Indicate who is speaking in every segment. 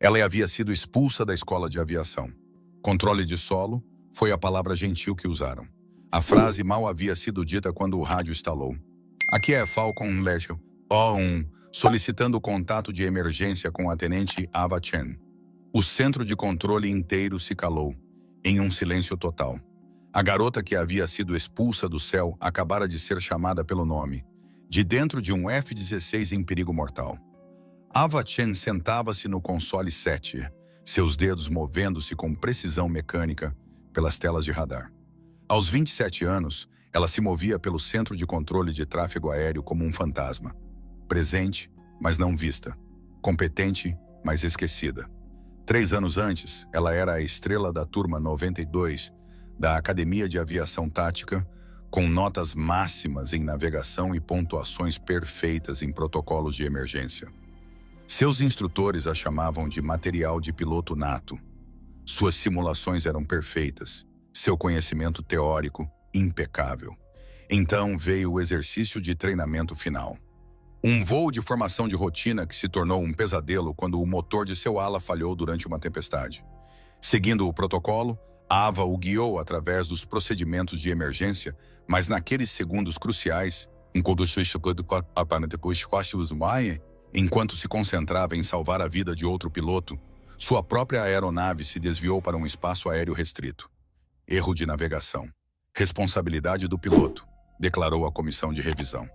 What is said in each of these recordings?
Speaker 1: Ela havia sido expulsa da escola de aviação. Controle de solo foi a palavra gentil que usaram. A frase mal havia sido dita quando o rádio estalou. Aqui é Falcon Letter O1, solicitando contato de emergência com a tenente Ava Chen. O centro de controle inteiro se calou, em um silêncio total. A garota que havia sido expulsa do céu acabara de ser chamada pelo nome, de dentro de um F-16 em perigo mortal. Ava Chen sentava-se no console 7, seus dedos movendo-se com precisão mecânica pelas telas de radar. Aos 27 anos, ela se movia pelo centro de controle de tráfego aéreo como um fantasma. Presente, mas não vista. Competente, mas esquecida. 3 anos antes, ela era a estrela da turma 92 da Academia de Aviação Tática, com notas máximas em navegação e pontuações perfeitas em protocolos de emergência. Seus instrutores a chamavam de material de piloto nato. Suas simulações eram perfeitas, seu conhecimento teórico impecável. Então veio o exercício de treinamento final. Um voo de formação de rotina que se tornou um pesadelo quando o motor de seu ala falhou durante uma tempestade. Seguindo o protocolo, Ava o guiou através dos procedimentos de emergência, mas naqueles segundos cruciais, enquanto se concentrava em salvar a vida de outro piloto, sua própria aeronave se desviou para um espaço aéreo restrito. Erro de navegação. Responsabilidade do piloto, declarou a comissão de revisão.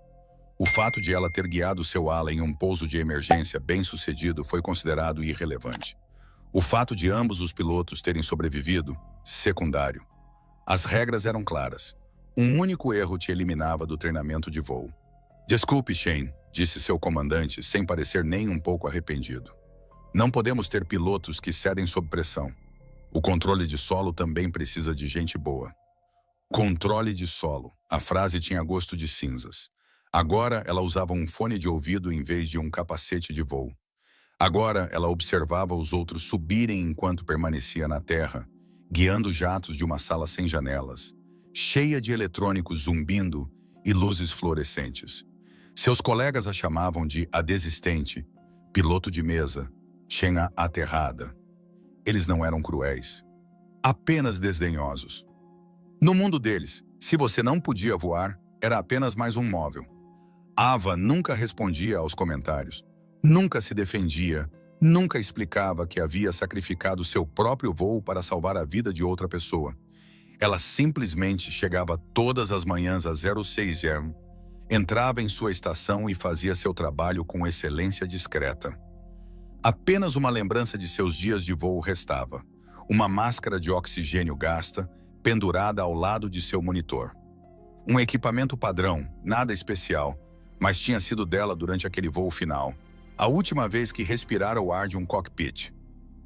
Speaker 1: O fato de ela ter guiado seu ala em um pouso de emergência bem-sucedido foi considerado irrelevante. O fato de ambos os pilotos terem sobrevivido, secundário. As regras eram claras. Um único erro te eliminava do treinamento de voo. Desculpe, Shane, disse seu comandante, sem parecer nem um pouco arrependido. Não podemos ter pilotos que cedem sob pressão. O controle de solo também precisa de gente boa. Controle de solo. A frase tinha gosto de cinzas. Agora ela usava um fone de ouvido em vez de um capacete de voo. Agora ela observava os outros subirem enquanto permanecia na terra, guiando jatos de uma sala sem janelas, cheia de eletrônicos zumbindo e luzes fluorescentes. Seus colegas a chamavam de a desistente, piloto de mesa, Shen aterrada. Eles não eram cruéis, apenas desdenhosos. No mundo deles, se você não podia voar, era apenas mais um móvel. Ava nunca respondia aos comentários, nunca se defendia, nunca explicava que havia sacrificado seu próprio voo para salvar a vida de outra pessoa. Ela simplesmente chegava todas as manhãs às 0600, entrava em sua estação e fazia seu trabalho com excelência discreta. Apenas uma lembrança de seus dias de voo restava, uma máscara de oxigênio gasta, pendurada ao lado de seu monitor. Um equipamento padrão, nada especial, mas tinha sido dela durante aquele voo final, a última vez que respirara o ar de um cockpit.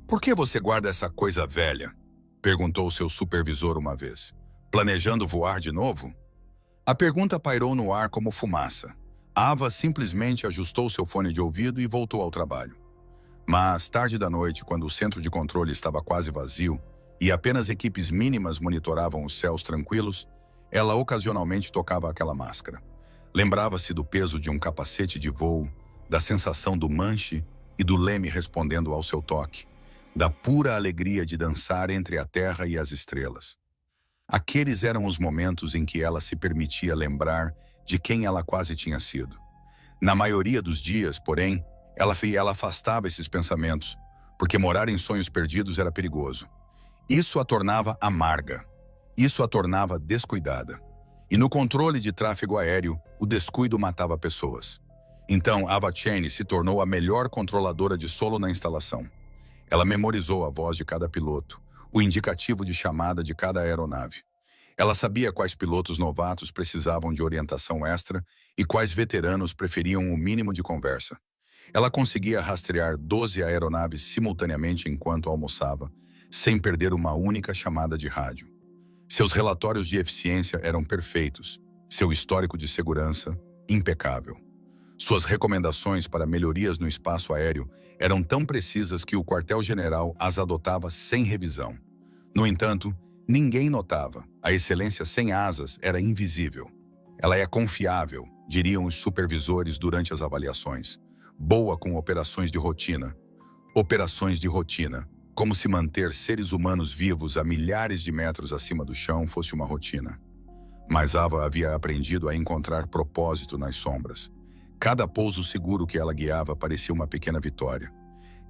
Speaker 1: "Por que você guarda essa coisa velha?" perguntou seu supervisor uma vez. "Planejando voar de novo?" A pergunta pairou no ar como fumaça. Ava simplesmente ajustou seu fone de ouvido e voltou ao trabalho. Mas, tarde da noite, quando o centro de controle estava quase vazio e apenas equipes mínimas monitoravam os céus tranquilos, ela ocasionalmente tocava aquela máscara. Lembrava-se do peso de um capacete de voo, da sensação do manche e do leme respondendo ao seu toque, da pura alegria de dançar entre a terra e as estrelas. Aqueles eram os momentos em que ela se permitia lembrar de quem ela quase tinha sido. Na maioria dos dias, porém, ela afastava esses pensamentos, porque morar em sonhos perdidos era perigoso. Isso a tornava amarga. Isso a tornava descuidada. E no controle de tráfego aéreo, o descuido matava pessoas. Então, Ava Chen se tornou a melhor controladora de solo na instalação. Ela memorizou a voz de cada piloto, o indicativo de chamada de cada aeronave. Ela sabia quais pilotos novatos precisavam de orientação extra e quais veteranos preferiam o mínimo de conversa. Ela conseguia rastrear 12 aeronaves simultaneamente enquanto almoçava, sem perder uma única chamada de rádio. Seus relatórios de eficiência eram perfeitos, seu histórico de segurança, impecável. Suas recomendações para melhorias no espaço aéreo eram tão precisas que o quartel-general as adotava sem revisão. No entanto, ninguém notava. A excelência sem asas era invisível. Ela é confiável, diriam os supervisores durante as avaliações. Boa com operações de rotina. Operações de rotina, como se manter seres humanos vivos a milhares de metros acima do chão fosse uma rotina. Mas Ava havia aprendido a encontrar propósito nas sombras. Cada pouso seguro que ela guiava parecia uma pequena vitória.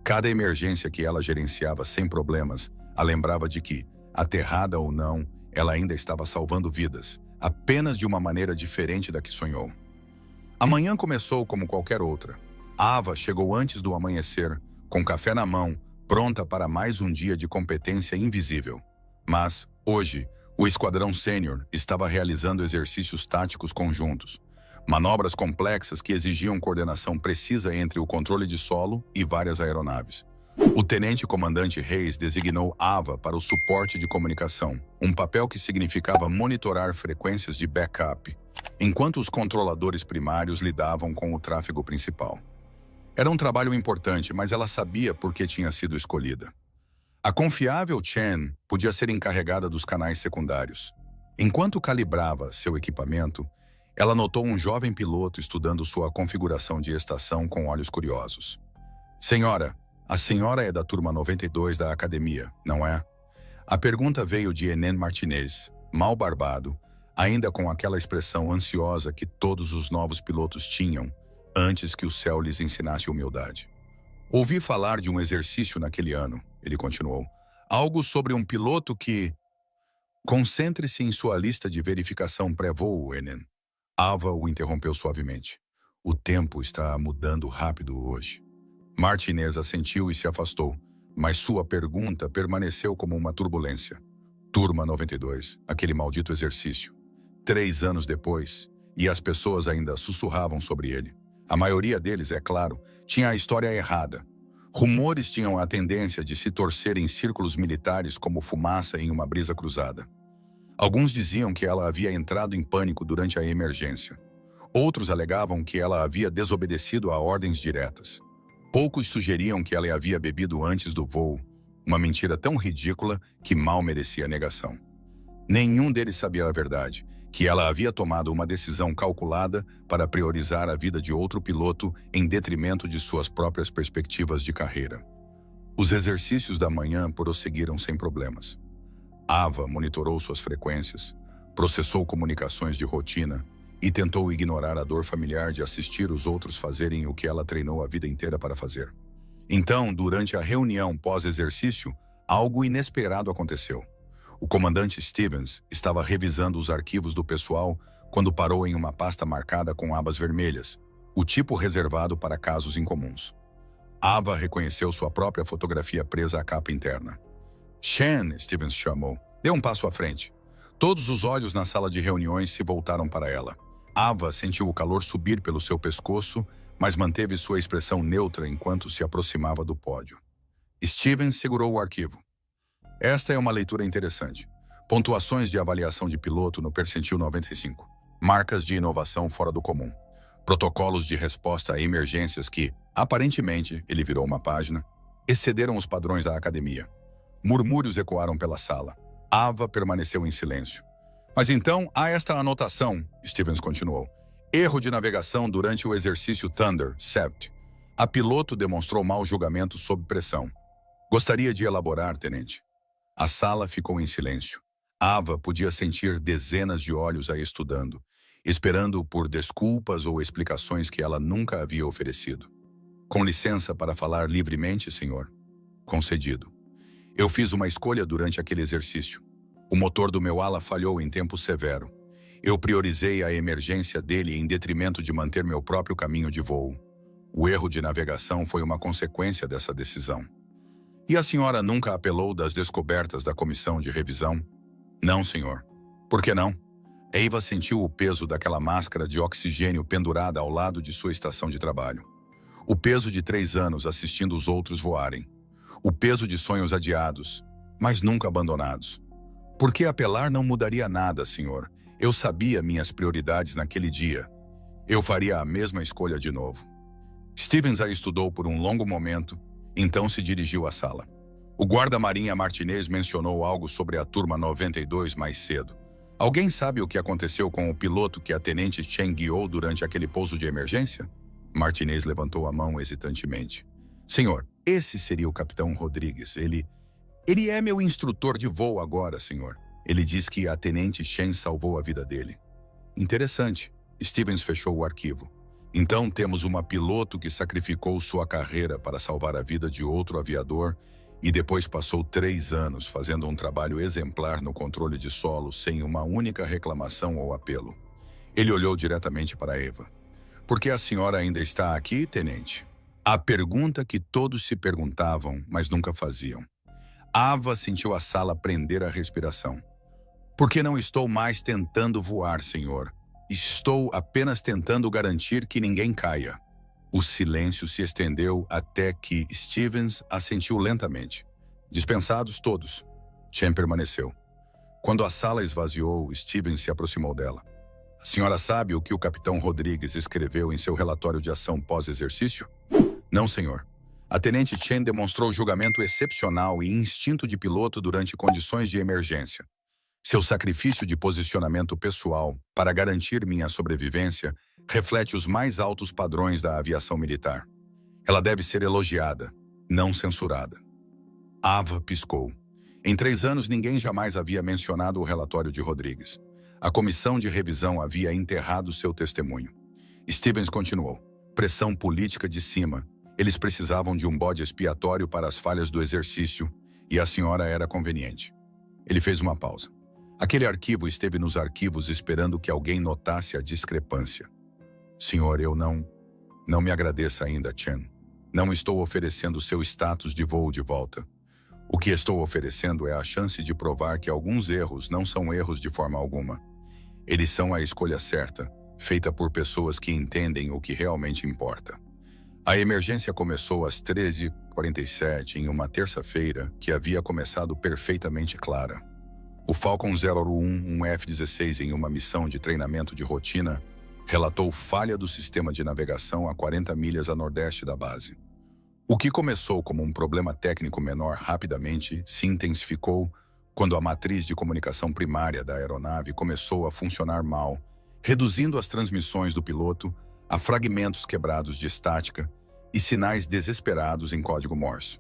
Speaker 1: Cada emergência que ela gerenciava sem problemas a lembrava de que, aterrada ou não, ela ainda estava salvando vidas, apenas de uma maneira diferente da que sonhou. A manhã começou como qualquer outra. Ava chegou antes do amanhecer, com café na mão, pronta para mais um dia de competência invisível. Mas, hoje, o Esquadrão Sênior estava realizando exercícios táticos conjuntos, manobras complexas que exigiam coordenação precisa entre o controle de solo e várias aeronaves. O tenente-comandante Reis designou Ava para o suporte de comunicação, um papel que significava monitorar frequências de backup, enquanto os controladores primários lidavam com o tráfego principal. Era um trabalho importante, mas ela sabia por que tinha sido escolhida. A confiável Chen podia ser encarregada dos canais secundários. Enquanto calibrava seu equipamento, ela notou um jovem piloto estudando sua configuração de estação com olhos curiosos. Senhora, a senhora é da turma 92 da academia, não é? A pergunta veio de Enen Martinez, mal barbado, ainda com aquela expressão ansiosa que todos os novos pilotos tinham antes que o céu lhes ensinasse humildade. Ouvi falar de um exercício naquele ano, ele continuou. Algo sobre um piloto que... Concentre-se em sua lista de verificação pré-voo, Enen. Ava o interrompeu suavemente. O tempo está mudando rápido hoje. Martinez assentiu e se afastou, mas sua pergunta permaneceu como uma turbulência. Turma 92, aquele maldito exercício. 3 anos depois, e as pessoas ainda sussurravam sobre ele. A maioria deles, é claro, tinha a história errada. Rumores tinham a tendência de se torcer em círculos militares como fumaça em uma brisa cruzada. Alguns diziam que ela havia entrado em pânico durante a emergência. Outros alegavam que ela havia desobedecido a ordens diretas. Poucos sugeriam que ela havia bebido antes do voo, uma mentira tão ridícula que mal merecia negação. Nenhum deles sabia a verdade, que ela havia tomado uma decisão calculada para priorizar a vida de outro piloto em detrimento de suas próprias perspectivas de carreira. Os exercícios da manhã prosseguiram sem problemas. Ava monitorou suas frequências, processou comunicações de rotina e tentou ignorar a dor familiar de assistir os outros fazerem o que ela treinou a vida inteira para fazer. Então, durante a reunião pós-exercício, algo inesperado aconteceu. O comandante Stevens estava revisando os arquivos do pessoal quando parou em uma pasta marcada com abas vermelhas, o tipo reservado para casos incomuns. Ava reconheceu sua própria fotografia presa à capa interna. Chen, Stevens chamou. Dê um passo à frente. Todos os olhos na sala de reuniões se voltaram para ela. Ava sentiu o calor subir pelo seu pescoço, mas manteve sua expressão neutra enquanto se aproximava do pódio. Stevens segurou o arquivo. Esta é uma leitura interessante. Pontuações de avaliação de piloto no percentil 95. Marcas de inovação fora do comum. Protocolos de resposta a emergências que, aparentemente, ele virou uma página, excederam os padrões da academia. Murmúrios ecoaram pela sala. Ava permaneceu em silêncio. Mas então há esta anotação, Stevens continuou. Erro de navegação durante o exercício Thunder, SEPT. A piloto demonstrou mau julgamento sob pressão. Gostaria de elaborar, tenente. A sala ficou em silêncio. Ava podia sentir dezenas de olhos a estudando, esperando por desculpas ou explicações que ela nunca havia oferecido. Com licença para falar livremente, senhor. Concedido. Eu fiz uma escolha durante aquele exercício. O motor do meu ala falhou em tempo severo. Eu priorizei a emergência dele em detrimento de manter meu próprio caminho de voo. O erro de navegação foi uma consequência dessa decisão. E a senhora nunca apelou das descobertas da comissão de revisão? Não, senhor. Por que não? Ava sentiu o peso daquela máscara de oxigênio pendurada ao lado de sua estação de trabalho. O peso de 3 anos assistindo os outros voarem. O peso de sonhos adiados, mas nunca abandonados. Por que apelar não mudaria nada, senhor? Eu sabia minhas prioridades naquele dia. Eu faria a mesma escolha de novo. Stevens a estudou por um longo momento, então se dirigiu à sala. O guarda-marinha Martinez mencionou algo sobre a turma 92 mais cedo. Alguém sabe o que aconteceu com o piloto que a tenente Chen guiou durante aquele pouso de emergência? Martinez levantou a mão hesitantemente. Senhor, Esse seria o Capitão Rodrigues. Ele é meu instrutor de voo agora, senhor. Ele diz que a Tenente Chen salvou a vida dele. Interessante. Stevens fechou o arquivo. Então temos uma piloto que sacrificou sua carreira para salvar a vida de outro aviador e depois passou 3 anos fazendo um trabalho exemplar no controle de solo sem uma única reclamação ou apelo. Ele olhou diretamente para Eva. Por que a senhora ainda está aqui, tenente? A pergunta que todos se perguntavam, mas nunca faziam. Ava sentiu a sala prender a respiração. Por que não estou mais tentando voar, senhor? Estou apenas tentando garantir que ninguém caia. O silêncio se estendeu até que Stevens assentiu lentamente. Dispensados todos. Chen permaneceu. Quando a sala esvaziou, Stevens se aproximou dela. A senhora sabe o que o capitão Rodrigues escreveu em seu relatório de ação pós-exercício? Não, senhor. A tenente Chen demonstrou julgamento excepcional e instinto de piloto durante condições de emergência. Seu sacrifício de posicionamento pessoal para garantir minha sobrevivência reflete os mais altos padrões da aviação militar. Ela deve ser elogiada, não censurada. Ava piscou. Em 3 anos, ninguém jamais havia mencionado o relatório de Rodrigues. A comissão de revisão havia enterrado seu testemunho. Stevens continuou. Pressão política de cima. Eles precisavam de um bode expiatório para as falhas do exercício, e a senhora era conveniente. Ele fez uma pausa. Aquele arquivo esteve nos arquivos esperando que alguém notasse a discrepância. Senhor, eu não me agradeça ainda, Chen. Não estou oferecendo seu status de voo de volta. O que estou oferecendo é a chance de provar que alguns erros não são erros de forma alguma. Eles são a escolha certa, feita por pessoas que entendem o que realmente importa. A emergência começou às 13h47 em uma terça-feira que havia começado perfeitamente clara. O Falcon 01, um F-16 em uma missão de treinamento de rotina, relatou falha do sistema de navegação a 40 milhas a nordeste da base. O que começou como um problema técnico menor rapidamente se intensificou quando a matriz de comunicação primária da aeronave começou a funcionar mal, reduzindo as transmissões do piloto a fragmentos quebrados de estática e sinais desesperados em código Morse.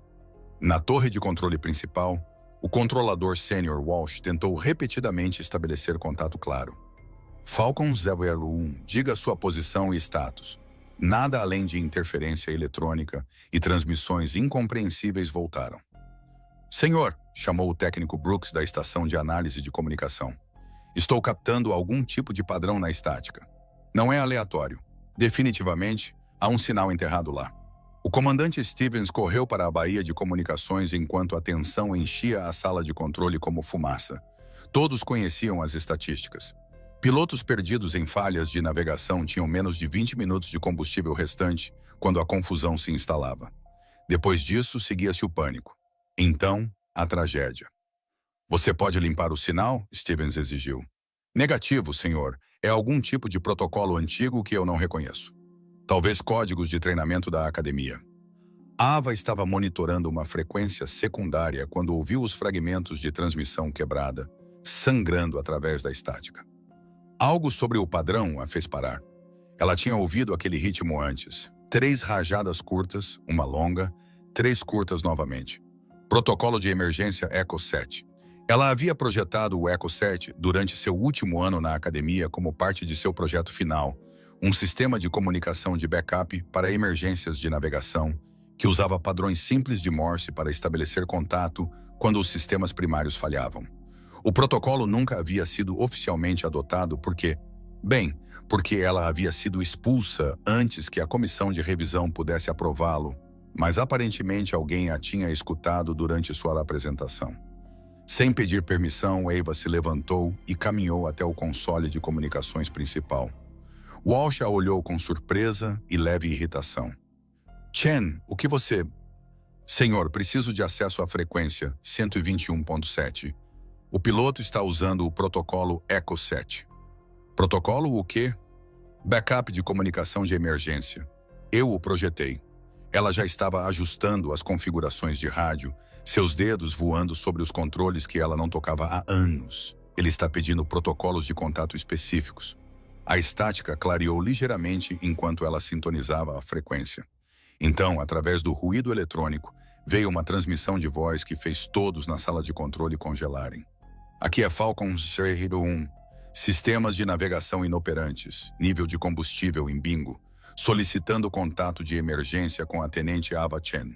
Speaker 1: Na torre de controle principal, o controlador sênior Walsh tentou repetidamente estabelecer contato claro. Falcon 01, diga sua posição e status. Nada além de interferência eletrônica e transmissões incompreensíveis voltaram. Senhor, chamou o técnico Brooks da estação de análise de comunicação. Estou captando algum tipo de padrão na estática. Não é aleatório. Definitivamente, há um sinal enterrado lá. O comandante Stevens correu para a baía de comunicações enquanto a tensão enchia a sala de controle como fumaça. Todos conheciam as estatísticas. Pilotos perdidos em falhas de navegação tinham menos de 20 minutos de combustível restante quando a confusão se instalava. Depois disso, seguia-se o pânico. Então, a tragédia. Você pode limpar o sinal? Stevens exigiu. Negativo, senhor. É algum tipo de protocolo antigo que eu não reconheço. Talvez códigos de treinamento da academia. Ava estava monitorando uma frequência secundária quando ouviu os fragmentos de transmissão quebrada, sangrando através da estática. Algo sobre o padrão a fez parar. Ela tinha ouvido aquele ritmo antes. 3 rajadas curtas, uma longa, 3 curtas novamente. Protocolo de emergência Echo 7. Ela havia projetado o Echo 7 durante seu último ano na academia como parte de seu projeto final, um sistema de comunicação de backup para emergências de navegação, que usava padrões simples de Morse para estabelecer contato quando os sistemas primários falhavam. O protocolo nunca havia sido oficialmente adotado porque ela havia sido expulsa antes que a comissão de revisão pudesse aprová-lo, mas aparentemente alguém a tinha escutado durante sua apresentação. Sem pedir permissão, Ava se levantou e caminhou até o console de comunicações principal. Walsh a olhou com surpresa e leve irritação. Chen, o que você... Senhor, preciso de acesso à frequência 121.7. O piloto está usando o protocolo Echo 7. Protocolo o quê? Backup de comunicação de emergência. Eu o projetei. Ela já estava ajustando as configurações de rádio, seus dedos voando sobre os controles que ela não tocava há anos. Ele está pedindo protocolos de contato específicos. A estática clareou ligeiramente enquanto ela sintonizava a frequência. Então, através do ruído eletrônico, veio uma transmissão de voz que fez todos na sala de controle congelarem. Aqui é Falcon 01. Sistemas de navegação inoperantes, nível de combustível em bingo, solicitando contato de emergência com a Tenente Ava Chen.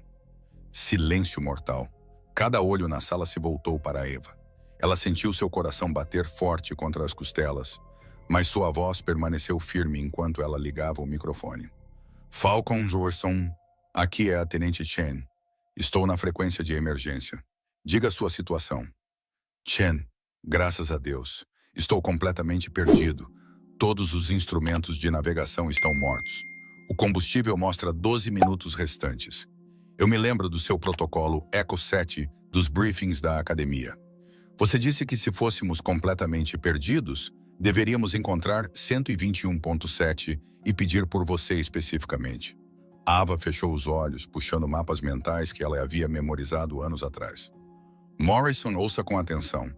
Speaker 1: Silêncio mortal. Cada olho na sala se voltou para Eva. Ela sentiu seu coração bater forte contra as costelas, mas sua voz permaneceu firme enquanto ela ligava o microfone. Falcon Jorson, aqui é a Tenente Chen. Estou na frequência de emergência. Diga sua situação. Chen, graças a Deus. Estou completamente perdido. Todos os instrumentos de navegação estão mortos. O combustível mostra 12 minutos restantes. Eu me lembro do seu protocolo Echo 7 dos briefings da academia. Você disse que se fôssemos completamente perdidos, deveríamos encontrar 121.7 e pedir por você especificamente. Ava fechou os olhos, puxando mapas mentais que ela havia memorizado anos atrás. Morrison, ouça com atenção.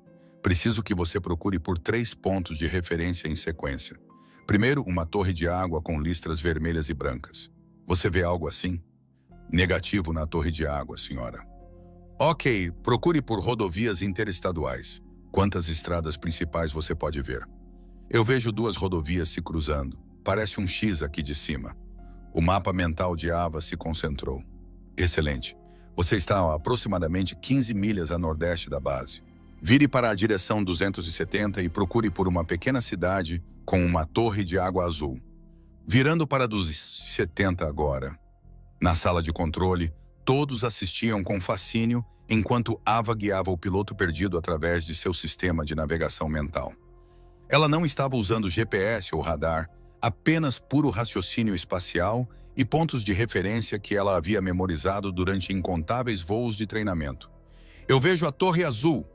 Speaker 1: Preciso que você procure por 3 pontos de referência em sequência. Primeiro, uma torre de água com listras vermelhas e brancas. Você vê algo assim? Negativo na torre de água, senhora. Ok, procure por rodovias interestaduais. Quantas estradas principais você pode ver? Eu vejo 2 rodovias se cruzando. Parece um X aqui de cima. O mapa mental de Ava se concentrou. Excelente. Você está a aproximadamente 15 milhas a nordeste da base. Vire para a direção 270 e procure por uma pequena cidade com uma torre de água azul. Virando para 270 agora. Na sala de controle, todos assistiam com fascínio enquanto Ava guiava o piloto perdido através de seu sistema de navegação mental. Ela não estava usando GPS ou radar, apenas puro raciocínio espacial e pontos de referência que ela havia memorizado durante incontáveis voos de treinamento. Eu vejo a Torre Azul.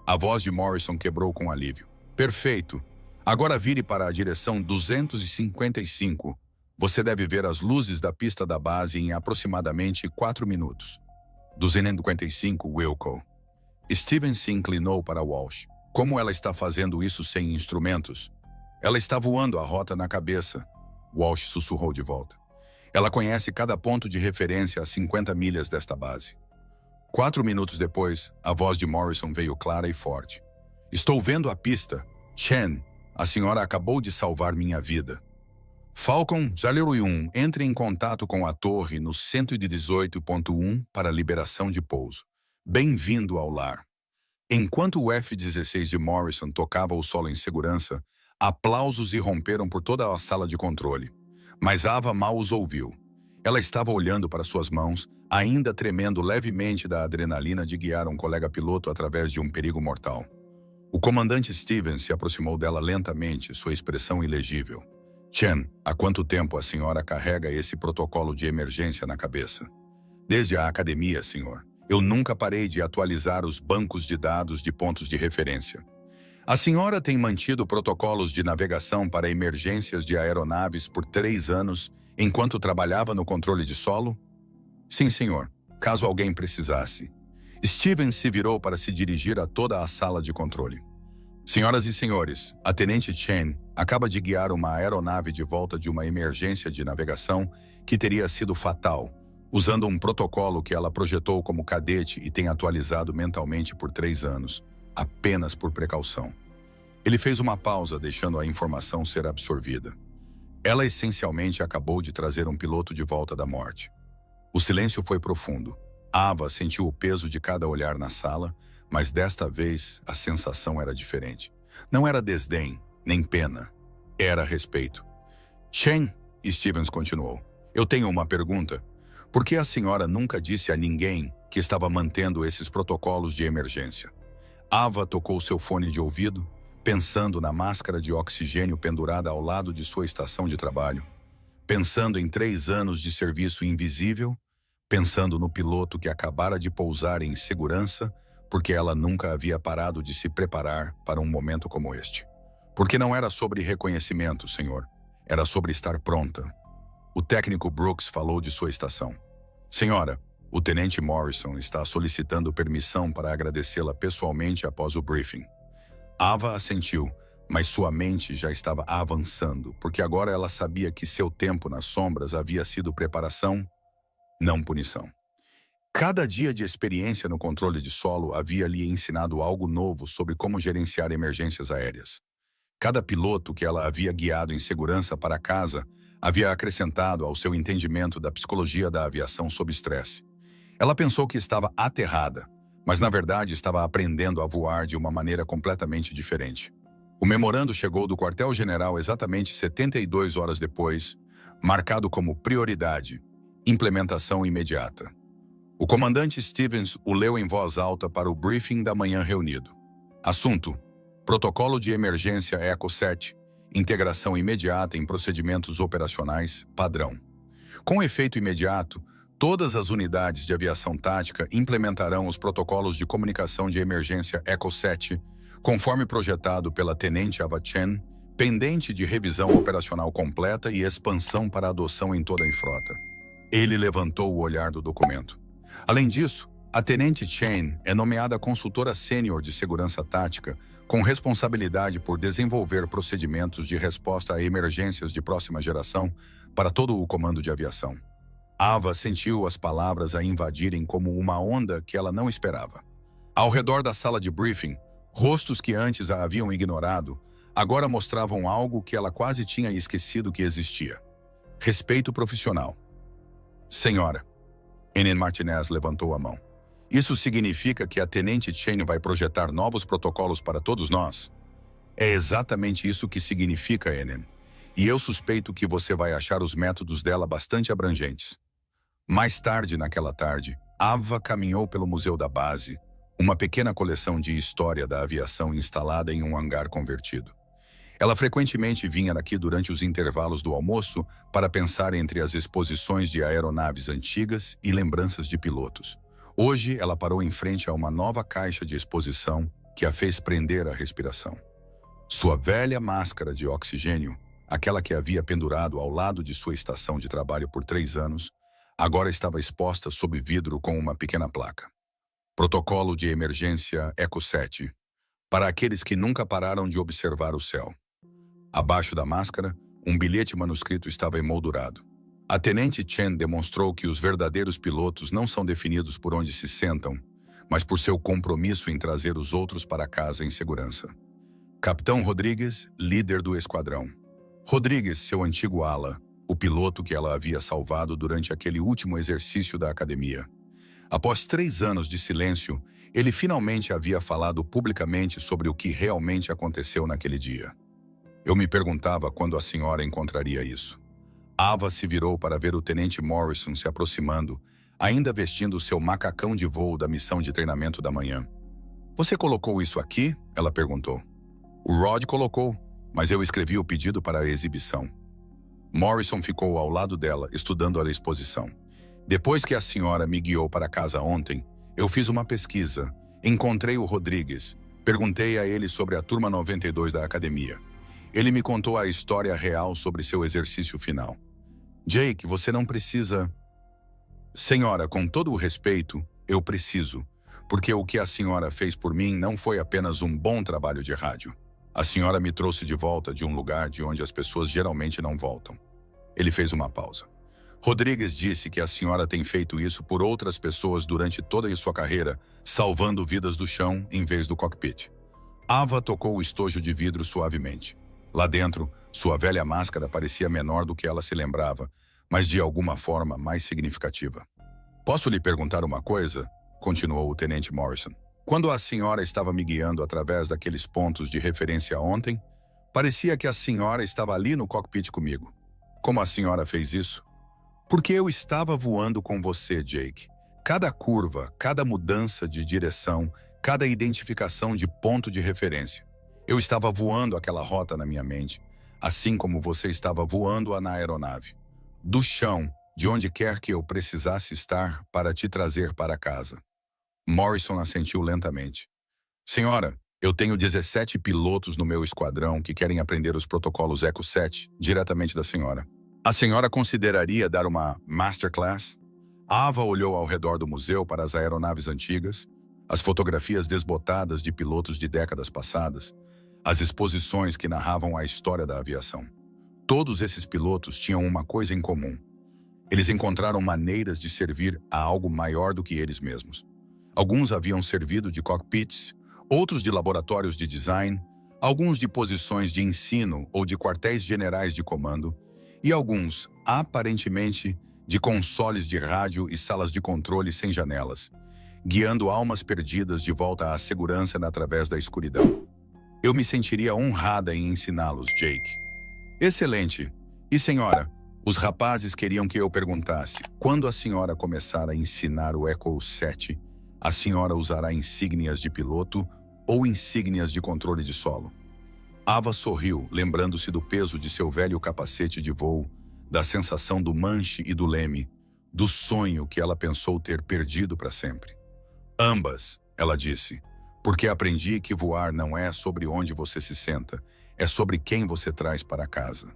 Speaker 1: A voz de Morrison quebrou com alívio. Perfeito. Agora vire para a direção 255. Você deve ver as luzes da pista da base em aproximadamente 4 minutos. 255, Wilco. Steven se inclinou para Walsh. Como ela está fazendo isso sem instrumentos? Ela está voando a rota na cabeça. Walsh sussurrou de volta. Ela conhece cada ponto de referência a 50 milhas desta base. 4 minutos depois, a voz de Morrison veio clara e forte. Estou vendo a pista. Chen, a senhora acabou de salvar minha vida. Falcon 01, entre em contato com a torre no 118.1 para liberação de pouso. Bem-vindo ao lar. Enquanto o F-16 de Morrison tocava o solo em segurança, aplausos irromperam por toda a sala de controle. Mas Ava mal os ouviu. Ela estava olhando para suas mãos, ainda tremendo levemente da adrenalina de guiar um colega piloto através de um perigo mortal. O comandante Stevens se aproximou dela lentamente, sua expressão ilegível. Chen, há quanto tempo a senhora carrega esse protocolo de emergência na cabeça? Desde a academia, senhor. Eu nunca parei de atualizar os bancos de dados de pontos de referência. A senhora tem mantido protocolos de navegação para emergências de aeronaves por 3 anos, enquanto trabalhava no controle de solo? Sim, senhor, caso alguém precisasse. Stevens se virou para se dirigir a toda a sala de controle. Senhoras e senhores, a Tenente Chen acaba de guiar uma aeronave de volta de uma emergência de navegação que teria sido fatal, usando um protocolo que ela projetou como cadete e tem atualizado mentalmente por 3 anos, apenas por precaução. Ele fez uma pausa, deixando a informação ser absorvida. Ela essencialmente acabou de trazer um piloto de volta da morte. O silêncio foi profundo. Ava sentiu o peso de cada olhar na sala, mas desta vez a sensação era diferente. Não era desdém, nem pena. Era respeito. Chen, Stevens continuou, eu tenho uma pergunta. Por que a senhora nunca disse a ninguém que estava mantendo esses protocolos de emergência? Ava tocou seu fone de ouvido, pensando na máscara de oxigênio pendurada ao lado de sua estação de trabalho, pensando em 3 anos de serviço invisível, pensando no piloto que acabara de pousar em segurança, porque ela nunca havia parado de se preparar para um momento como este. Porque não era sobre reconhecimento, senhor. Era sobre estar pronta. O técnico Brooks falou de sua estação. Senhora, o tenente Morrison está solicitando permissão para agradecê-la pessoalmente após o briefing. Ava assentiu, mas sua mente já estava avançando, porque agora ela sabia que seu tempo nas sombras havia sido preparação não punição. Cada dia de experiência no controle de solo havia lhe ensinado algo novo sobre como gerenciar emergências aéreas. Cada piloto que ela havia guiado em segurança para casa havia acrescentado ao seu entendimento da psicologia da aviação sob estresse. Ela pensou que estava aterrada, mas na verdade estava aprendendo a voar de uma maneira completamente diferente. O memorando chegou do quartel-general exatamente 72 horas depois, marcado como prioridade, implementação imediata. O comandante Stevens o leu em voz alta para o briefing da manhã reunido. Assunto: Protocolo de Emergência Eco 7, integração imediata em procedimentos operacionais, padrão. Com efeito imediato, todas as unidades de aviação tática implementarão os protocolos de comunicação de emergência Eco 7, conforme projetado pela Tenente Ava Chen, pendente de revisão operacional completa e expansão para adoção em toda a frota. Ele levantou o olhar do documento. Além disso, a Tenente Chen é nomeada consultora sênior de segurança tática, com responsabilidade por desenvolver procedimentos de resposta a emergências de próxima geração para todo o comando de aviação. Ava sentiu as palavras a invadirem como uma onda que ela não esperava. Ao redor da sala de briefing, rostos que antes a haviam ignorado, agora mostravam algo que ela quase tinha esquecido que existia. Respeito profissional. Senhora. Enen Martinez levantou a mão. Isso significa que a Tenente Chen vai projetar novos protocolos para todos nós? É exatamente isso que significa, Enen. E eu suspeito que você vai achar os métodos dela bastante abrangentes. Mais tarde naquela tarde, Ava caminhou pelo Museu da Base, uma pequena coleção de história da aviação instalada em um hangar convertido. Ela frequentemente vinha aqui durante os intervalos do almoço para pensar entre as exposições de aeronaves antigas e lembranças de pilotos. Hoje, ela parou em frente a uma nova caixa de exposição que a fez prender a respiração. Sua velha máscara de oxigênio, aquela que havia pendurado ao lado de sua estação de trabalho por 3 anos, agora estava exposta sob vidro com uma pequena placa. Protocolo de Emergência Eco 7, para aqueles que nunca pararam de observar o céu. Abaixo da máscara, um bilhete manuscrito estava emoldurado. A Tenente Chen demonstrou que os verdadeiros pilotos não são definidos por onde se sentam, mas por seu compromisso em trazer os outros para casa em segurança. Capitão Rodrigues, líder do esquadrão. Rodrigues, seu antigo ala, o piloto que ela havia salvado durante aquele último exercício da academia. Após 3 anos de silêncio, ele finalmente havia falado publicamente sobre o que realmente aconteceu naquele dia. Eu me perguntava quando a senhora encontraria isso. Ava se virou para ver o Tenente Morrison se aproximando, ainda vestindo seu macacão de voo da missão de treinamento da manhã. Você colocou isso aqui? Ela perguntou. O Rod colocou, mas eu escrevi o pedido para a exibição. Morrison ficou ao lado dela, estudando a exposição. Depois que a senhora me guiou para casa ontem, eu fiz uma pesquisa, encontrei o Rodrigues, perguntei a ele sobre a turma 92 da academia. Ele me contou a história real sobre seu exercício final. Jake, você não precisa... Senhora, com todo o respeito, eu preciso, porque o que a senhora fez por mim não foi apenas um bom trabalho de rádio. A senhora me trouxe de volta de um lugar de onde as pessoas geralmente não voltam. Ele fez uma pausa. Rodrigues disse que a senhora tem feito isso por outras pessoas durante toda a sua carreira, salvando vidas do chão em vez do cockpit. Ava tocou o estojo de vidro suavemente. Lá dentro, sua velha máscara parecia menor do que ela se lembrava, mas de alguma forma mais significativa. Posso lhe perguntar uma coisa? Continuou o Tenente Morrison. Quando a senhora estava me guiando através daqueles pontos de referência ontem, parecia que a senhora estava ali no cockpit comigo. Como a senhora fez isso? Porque eu estava voando com você, Jake. Cada curva, cada mudança de direção, cada identificação de ponto de referência. Eu estava voando aquela rota na minha mente, assim como você estava voando-a na aeronave. Do chão, de onde quer que eu precisasse estar para te trazer para casa. Morrison assentiu lentamente. Senhora, eu tenho 17 pilotos no meu esquadrão que querem aprender os protocolos Eco 7 diretamente da senhora. A senhora consideraria dar uma masterclass? Ava olhou ao redor do museu para as aeronaves antigas, as fotografias desbotadas de pilotos de décadas passadas, as exposições que narravam a história da aviação. Todos esses pilotos tinham uma coisa em comum. Eles encontraram maneiras de servir a algo maior do que eles mesmos. Alguns haviam servido de cockpits, outros de laboratórios de design, alguns de posições de ensino ou de quartéis generais de comando, e alguns, aparentemente, de consoles de rádio e salas de controle sem janelas, guiando almas perdidas de volta à segurança através da escuridão. Eu me sentiria honrada em ensiná-los, Jake. Excelente. E senhora, os rapazes queriam que eu perguntasse, quando a senhora começar a ensinar o Echo 7, a senhora usará insígnias de piloto ou insígnias de controle de solo? Ava sorriu, lembrando-se do peso de seu velho capacete de voo, da sensação do manche e do leme, do sonho que ela pensou ter perdido para sempre. Ambas, ela disse, porque aprendi que voar não é sobre onde você se senta, é sobre quem você traz para casa.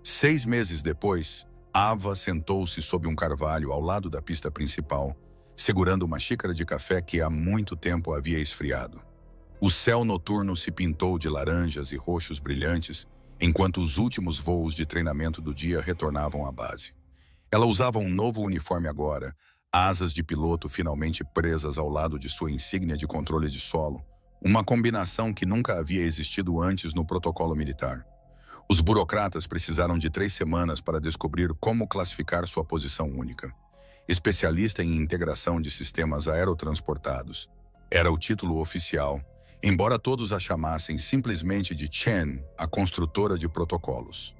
Speaker 1: 6 meses depois, Ava sentou-se sob um carvalho ao lado da pista principal, segurando uma xícara de café que há muito tempo havia esfriado. O céu noturno se pintou de laranjas e roxos brilhantes, enquanto os últimos voos de treinamento do dia retornavam à base. Ela usava um novo uniforme agora, asas de piloto finalmente presas ao lado de sua insígnia de controle de solo, uma combinação que nunca havia existido antes no protocolo militar. Os burocratas precisaram de 3 semanas para descobrir como classificar sua posição única. Especialista em integração de sistemas aerotransportados. Era o título oficial, embora todos a chamassem simplesmente de Chen, a construtora de protocolos.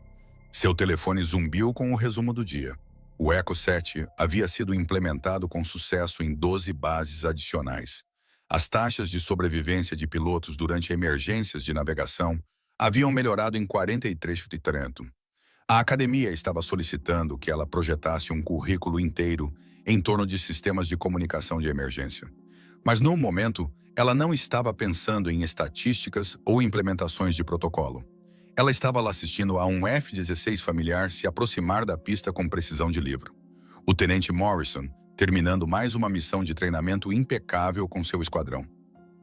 Speaker 1: Seu telefone zumbiu com o resumo do dia. O Echo 7 havia sido implementado com sucesso em 12 bases adicionais. As taxas de sobrevivência de pilotos durante emergências de navegação haviam melhorado em 43%. A academia estava solicitando que ela projetasse um currículo inteiro em torno de sistemas de comunicação de emergência. Mas, no momento, ela não estava pensando em estatísticas ou implementações de protocolo. Ela estava lá assistindo a um F-16 familiar se aproximar da pista com precisão de livro. O tenente Morrison, terminando mais uma missão de treinamento impecável com seu esquadrão.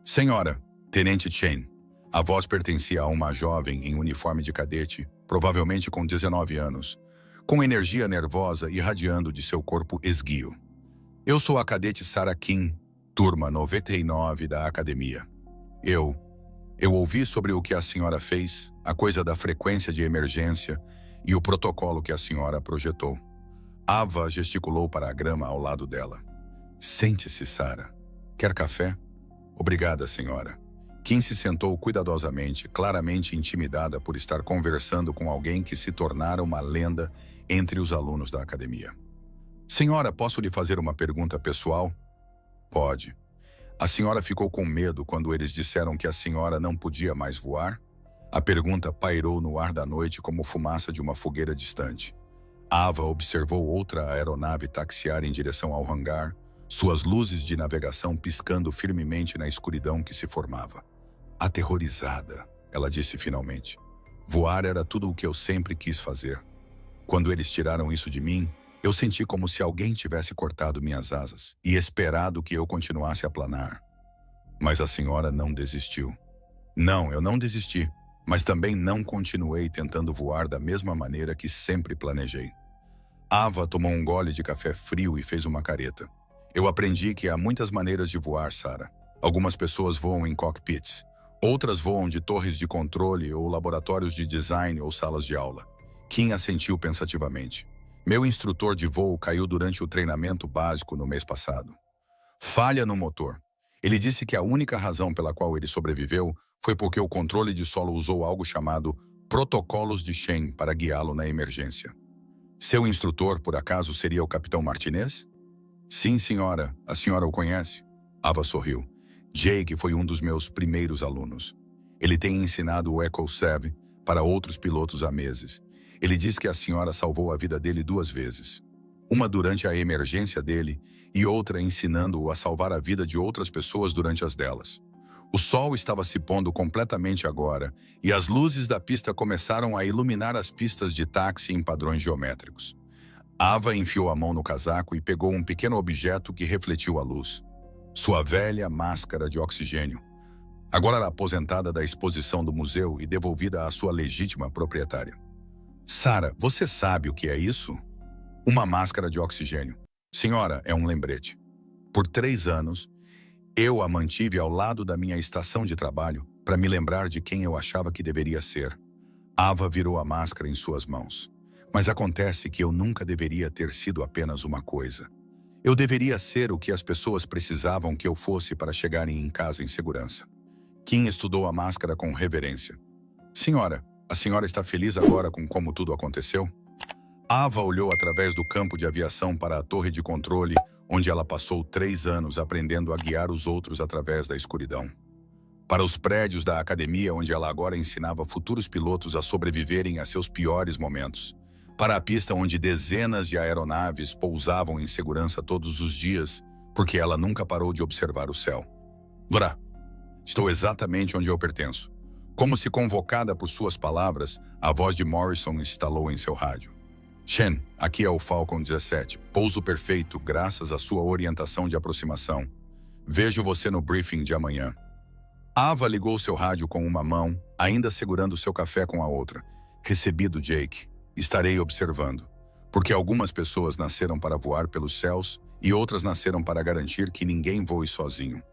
Speaker 1: Senhora, Tenente Chen. A voz pertencia a uma jovem em uniforme de cadete, provavelmente com 19 anos, com energia nervosa irradiando de seu corpo esguio. Eu sou a cadete Sarah Kim, turma 99 da academia. Eu ouvi sobre o que a senhora fez, a coisa da frequência de emergência e o protocolo que a senhora projetou. Ava gesticulou para a grama ao lado dela. Sente-se, Sarah. Quer café? Obrigada, senhora. Kim se sentou cuidadosamente, claramente intimidada por estar conversando com alguém que se tornara uma lenda entre os alunos da academia. Senhora, posso lhe fazer uma pergunta pessoal? Pode. A senhora ficou com medo quando eles disseram que a senhora não podia mais voar? A pergunta pairou no ar da noite como fumaça de uma fogueira distante. Ava observou outra aeronave taxiar em direção ao hangar, suas luzes de navegação piscando firmemente na escuridão que se formava. Aterrorizada, ela disse finalmente. Voar era tudo o que eu sempre quis fazer. Quando eles tiraram isso de mim, eu senti como se alguém tivesse cortado minhas asas e esperado que eu continuasse a planar. Mas a senhora não desistiu. Não, eu não desisti, mas também não continuei tentando voar da mesma maneira que sempre planejei. Ava tomou um gole de café frio e fez uma careta. Eu aprendi que há muitas maneiras de voar, Sarah. Algumas pessoas voam em cockpits. Outras voam de torres de controle ou laboratórios de design ou salas de aula. Kim assentiu pensativamente. Meu instrutor de voo caiu durante o treinamento básico no mês passado. Falha no motor. Ele disse que a única razão pela qual ele sobreviveu foi porque o controle de solo usou algo chamado protocolos de Shen para guiá-lo na emergência. Seu instrutor, por acaso, seria o capitão Martinez? Sim, senhora. A senhora o conhece? Ava sorriu. Jake foi um dos meus primeiros alunos. Ele tem ensinado o Echo 7 para outros pilotos há meses. Ele diz que a senhora salvou a vida dele 2 vezes. Uma durante a emergência dele e outra ensinando-o a salvar a vida de outras pessoas durante as delas. O sol estava se pondo completamente agora e as luzes da pista começaram a iluminar as pistas de táxi em padrões geométricos. Ava enfiou a mão no casaco e pegou um pequeno objeto que refletiu a luz. Sua velha máscara de oxigênio. Agora era aposentada da exposição do museu e devolvida à sua legítima proprietária. Sarah, você sabe o que é isso? Uma máscara de oxigênio. Senhora, é um lembrete. Por 3 anos, eu a mantive ao lado da minha estação de trabalho para me lembrar de quem eu achava que deveria ser. Ava virou a máscara em suas mãos. Mas acontece que eu nunca deveria ter sido apenas uma coisa. Eu deveria ser o que as pessoas precisavam que eu fosse para chegarem em casa em segurança. Kim estudou a máscara com reverência. Senhora, a senhora está feliz agora com como tudo aconteceu? Ava olhou através do campo de aviação para a torre de controle, onde ela passou 3 anos aprendendo a guiar os outros através da escuridão. Para os prédios da academia, onde ela agora ensinava futuros pilotos a sobreviverem a seus piores momentos. Para a pista onde dezenas de aeronaves pousavam em segurança todos os dias, porque ela nunca parou de observar o céu. Vrá, estou exatamente onde eu pertenço. Como se convocada por suas palavras, a voz de Morrison estalou em seu rádio. Shen, aqui é o Falcon 17. Pouso perfeito, graças à sua orientação de aproximação. Vejo você no briefing de amanhã. Ava ligou seu rádio com uma mão, ainda segurando seu café com a outra. Recebido, Jake. Estarei observando. Porque algumas pessoas nasceram para voar pelos céus e outras nasceram para garantir que ninguém voe sozinho.